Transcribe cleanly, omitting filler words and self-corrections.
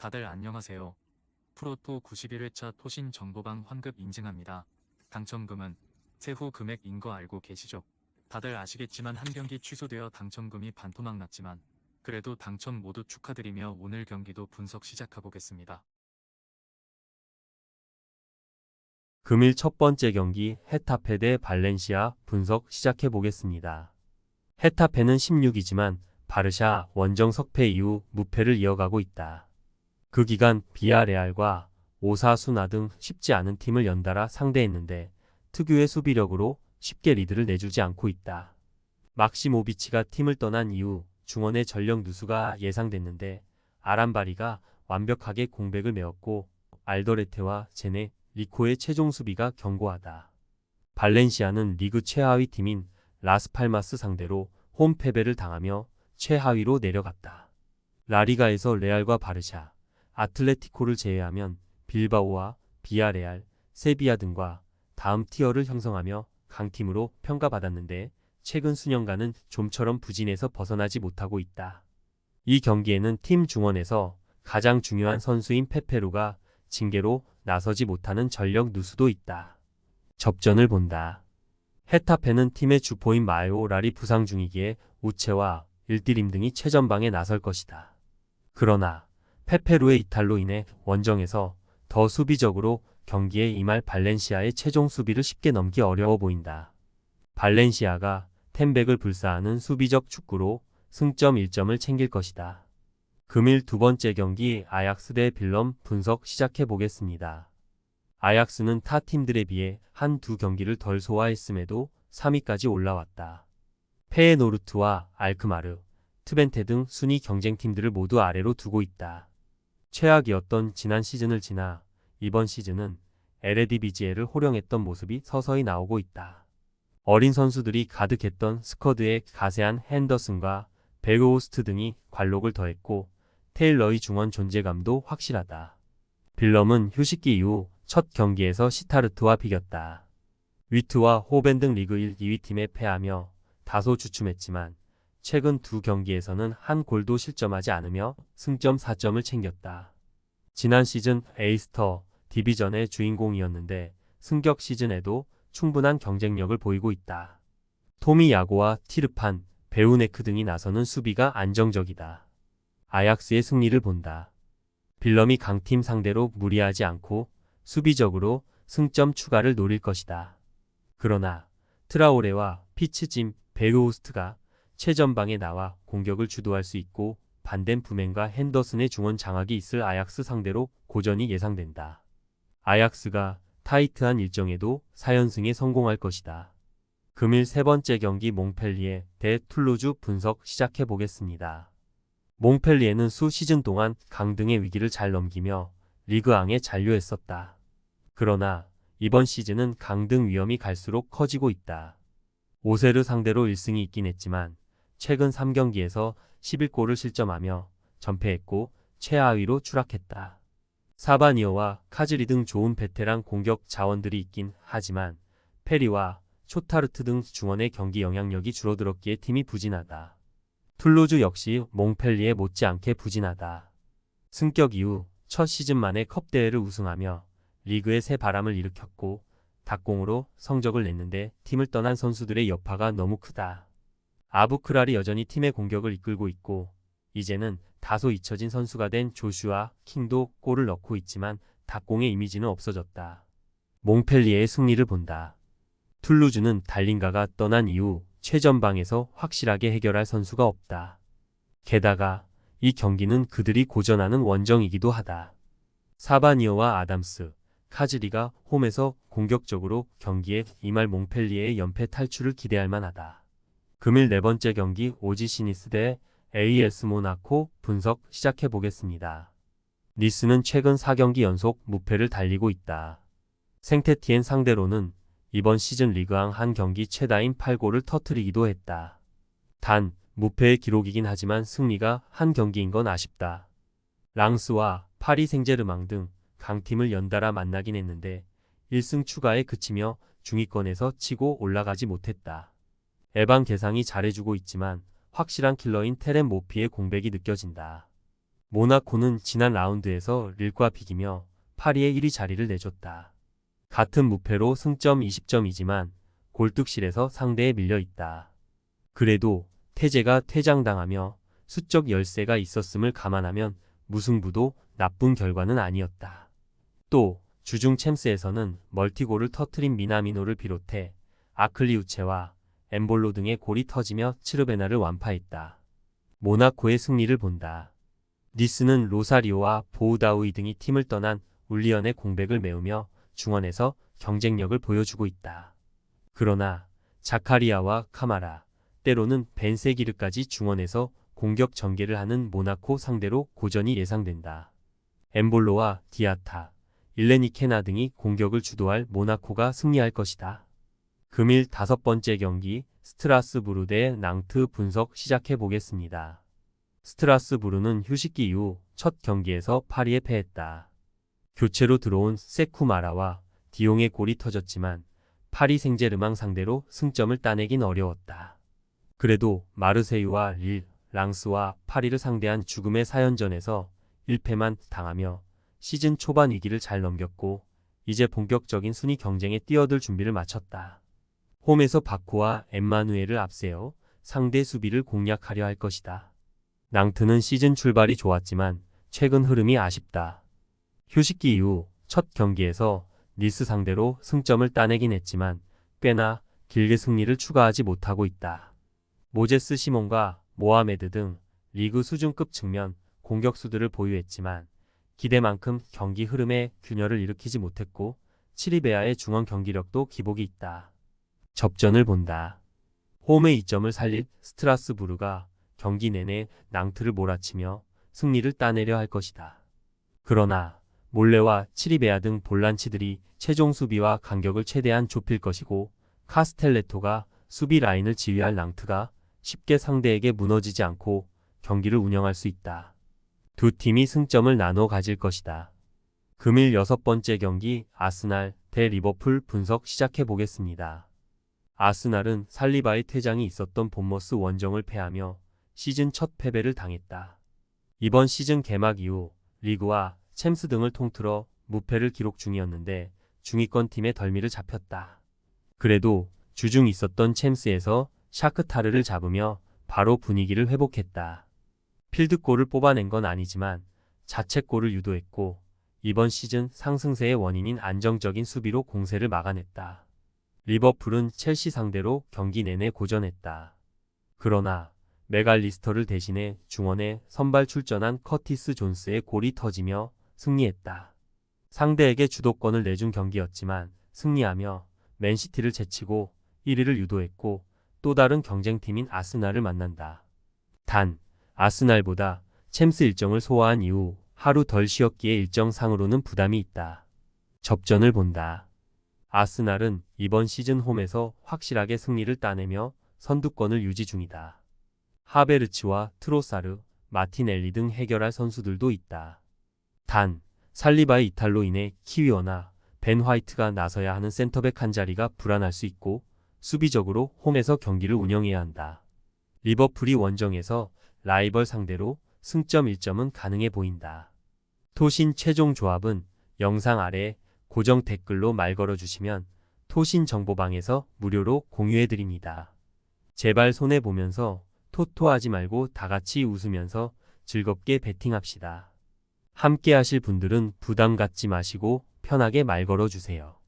다들 안녕하세요. 프로토 91회차 토신 정보방 환급 인증합니다. 당첨금은 세후 금액인 거 알고 계시죠? 다들 아시겠지만 한 경기 취소되어 당첨금이 반토막 났지만 그래도 당첨 모두 축하드리며 오늘 경기도 분석 시작해보겠습니다. 금일 첫 번째 경기 헤타페 대 발렌시아 분석 시작해 보겠습니다. 헤타페는 16이지만 바르샤 원정 석패 이후 무패를 이어가고 있다. 그 기간 비아레알과 오사수나 등 쉽지 않은 팀을 연달아 상대했는데 특유의 수비력으로 쉽게 리드를 내주지 않고 있다. 막시모비치가 팀을 떠난 이후 중원의 전력 누수가 예상됐는데 아람바리가 완벽하게 공백을 메웠고 알더레테와 제네, 리코의 최종 수비가 견고하다. 발렌시아는 리그 최하위 팀인 라스팔마스 상대로 홈 패배를 당하며 최하위로 내려갔다. 라리가에서 레알과 바르샤, 아틀레티코를 제외하면 빌바오와 비아레알, 세비야 등과 다음 티어를 형성하며 강팀으로 평가받았는데 최근 수년간은 좀처럼 부진에서 벗어나지 못하고 있다. 이 경기에는 팀 중원에서 가장 중요한 선수인 페페루가 징계로 나서지 못하는 전력 누수도 있다. 접전을 본다. 헤타페는 팀의 주포인 마요랄이 부상 중이기에 우체와 일디림 등이 최전방에 나설 것이다. 그러나 페페루의 이탈로 인해 원정에서 더 수비적으로 경기에 임할 발렌시아의 최종 수비를 쉽게 넘기 어려워 보인다. 발렌시아가 템백을 불사하는 수비적 축구로 승점 1점을 챙길 것이다. 금일 두 번째 경기 아약스 대 빌럼 분석 시작해 보겠습니다. 아약스는 타 팀들에 비해 한두 경기를 덜 소화했음에도 3위까지 올라왔다. 페에노르트와 알크마르, 트벤테 등 순위 경쟁팀들을 모두 아래로 두고 있다. 최악이었던 지난 시즌을 지나 이번 시즌은 에레디비지에를 호령했던 모습이 서서히 나오고 있다. 어린 선수들이 가득했던 스쿼드에 가세한 핸더슨과 베그호스트 등이 관록을 더했고 테일러의 중원 존재감도 확실하다. 빌럼은 휴식기 이후 첫 경기에서 시타르트와 비겼다. 위트와 호벤 등 리그 1, 2위 팀에 패하며 다소 주춤했지만 최근 두 경기에서는 한 골도 실점하지 않으며 승점 4점을 챙겼다. 지난 시즌 에이스터 디비전의 주인공이었는데 승격 시즌에도 충분한 경쟁력을 보이고 있다. 토미 야고와 티르판, 베우네크 등이 나서는 수비가 안정적이다. 아약스의 승리를 본다. 빌럼이 강팀 상대로 무리하지 않고 수비적으로 승점 추가를 노릴 것이다. 그러나 트라오레와 피츠짐, 베르호스트가 최전방에 나와 공격을 주도할 수 있고 반덴 부멘과 핸더슨의 중원 장악이 있을 아약스 상대로 고전이 예상된다. 아약스가 타이트한 일정에도 4연승에 성공할 것이다. 금일 세 번째 경기 몽펠리에 대 툴루즈 분석 시작해 보겠습니다. 몽펠리에는 수 시즌 동안 강등의 위기를 잘 넘기며 리그앙에 잔류했었다. 그러나 이번 시즌은 강등 위험이 갈수록 커지고 있다. 오세르 상대로 1승이 있긴 했지만 최근 3경기에서 11골을 실점하며 전패했고 최하위로 추락했다. 사바니어와 카즈리 등 좋은 베테랑 공격 자원들이 있긴 하지만 페리와 초타르트 등 중원의 경기 영향력이 줄어들었기에 팀이 부진하다. 툴루즈 역시 몽펠리에 못지않게 부진하다. 승격 이후 첫 시즌 만에 컵대회를 우승하며 리그에 새 바람을 일으켰고 닭공으로 성적을 냈는데 팀을 떠난 선수들의 여파가 너무 크다. 아부크랄이 여전히 팀의 공격을 이끌고 있고 이제는 다소 잊혀진 선수가 된 조슈아 킹도 골을 넣고 있지만 닭공의 이미지는 없어졌다. 몽펠리에의 승리를 본다. 툴루즈는 달린가가 떠난 이후 최전방에서 확실하게 해결할 선수가 없다. 게다가 이 경기는 그들이 고전하는 원정이기도 하다. 사바니어와 아담스, 카즈리가 홈에서 공격적으로 경기에 임할 몽펠리에의 연패 탈출을 기대할 만하다. 금일 네 번째 경기 오지 시니스 대 AS 모나코 분석 시작해 보겠습니다. 니스는 최근 4경기 연속 무패를 달리고 있다. 생테티엔 상대로는 이번 시즌 리그앙 한 경기 최다인 8골을 터뜨리기도 했다. 단 무패의 기록이긴 하지만 승리가 한 경기인 건 아쉽다. 랑스와 파리 생제르맹 등 강팀을 연달아 만나긴 했는데 1승 추가에 그치며 중위권에서 치고 올라가지 못했다. 에반 개상이 잘해주고 있지만 확실한 킬러인 테렘 모피의 공백이 느껴진다. 모나코는 지난 라운드에서 릴과 비기며 파리의 1위 자리를 내줬다. 같은 무패로 승점 20점이지만 골득실에서 상대에 밀려 있다. 그래도 태제가 퇴장당하며 수적 열세가 있었음을 감안하면 무승부도 나쁜 결과는 아니었다. 또 주중 챔스에서는 멀티골을 터트린 미나미노를 비롯해 아클리우체와 엠볼로 등의 골이 터지며 츠르베나를 완파했다. 모나코의 승리를 본다. 니스는 로사리오와 보우다우이 등이 팀을 떠난 울리언의 공백을 메우며 중원에서 경쟁력을 보여주고 있다. 그러나 자카리아와 카마라, 때로는 벤세기르까지 중원에서 공격 전개를 하는 모나코 상대로 고전이 예상된다. 엠볼로와 디아타, 일레니케나 등이 공격을 주도할 모나코가 승리할 것이다. 금일 5번째 경기 스트라스부르 대 낭트 분석 시작해 보겠습니다. 스트라스부르는 휴식기 이후 첫 경기에서 파리에 패했다. 교체로 들어온 세쿠마라와 디용의 골이 터졌지만 파리 생제르맹 상대로 승점을 따내긴 어려웠다. 그래도 마르세유와 릴, 랑스와 파리를 상대한 죽음의 4연전에서 1패만 당하며 시즌 초반 위기를 잘 넘겼고 이제 본격적인 순위 경쟁에 뛰어들 준비를 마쳤다. 홈에서 바쿠와 엠마누엘을 앞세워 상대 수비를 공략하려 할 것이다. 낭트는 시즌 출발이 좋았지만 최근 흐름이 아쉽다. 휴식기 이후 첫 경기에서 니스 상대로 승점을 따내긴 했지만 꽤나 길게 승리를 추가하지 못하고 있다. 모제스 시몬과 모하메드 등 리그 수준급 측면 공격수들을 보유했지만 기대만큼 경기 흐름에 균열을 일으키지 못했고 치리베아의 중원 경기력도 기복이 있다. 접전을 본다. 홈의 이점을 살릴 스트라스부르가 경기 내내 낭트를 몰아치며 승리를 따내려 할 것이다. 그러나 몰레와 치리베아 등 볼란치들이 최종 수비와 간격을 최대한 좁힐 것이고 카스텔레토가 수비 라인을 지휘할 낭트가 쉽게 상대에게 무너지지 않고 경기를 운영할 수 있다. 두 팀이 승점을 나눠 가질 것이다. 금일 6번째 경기 아스날 대 리버풀 분석 시작해 보겠습니다. 아스날은 살리바의 퇴장이 있었던 본머스 원정을 패하며 시즌 첫 패배를 당했다. 이번 시즌 개막 이후 리그와 챔스 등을 통틀어 무패를 기록 중이었는데 중위권 팀의 덜미를 잡혔다. 그래도 주중 있었던 챔스에서 샤크타르를 잡으며 바로 분위기를 회복했다. 필드골을 뽑아낸 건 아니지만 자책골을 유도했고 이번 시즌 상승세의 원인인 안정적인 수비로 공세를 막아냈다. 리버풀은 첼시 상대로 경기 내내 고전했다. 그러나 메갈리스터를 대신해 중원에 선발 출전한 커티스 존스의 골이 터지며 승리했다. 상대에게 주도권을 내준 경기였지만 승리하며 맨시티를 제치고 1위를 유도했고 또 다른 경쟁팀인 아스날을 만난다. 단 아스날보다 챔스 일정을 소화한 이후 하루 덜 쉬었기에 일정상으로는 부담이 있다. 접전을 본다. 아스날은 이번 시즌 홈에서 확실하게 승리를 따내며 선두권을 유지 중이다. 하베르츠와 트로사르, 마티넬리 등 해결할 선수들도 있다. 단 살리바의 이탈로 인해 키위어나 벤 화이트가 나서야 하는 센터백 한 자리가 불안할 수 있고 수비적으로 홈에서 경기를 운영해야 한다. 리버풀이 원정에서 라이벌 상대로 승점 1점은 가능해 보인다. 토신 최종 조합은 영상 아래 고정 댓글로 말 걸어주시면 토신 정보방에서 무료로 공유해드립니다. 제발 손해보면서 토토하지 말고 다같이 웃으면서 즐겁게 베팅합시다. 함께 하실 분들은 부담 갖지 마시고 편하게 말 걸어주세요.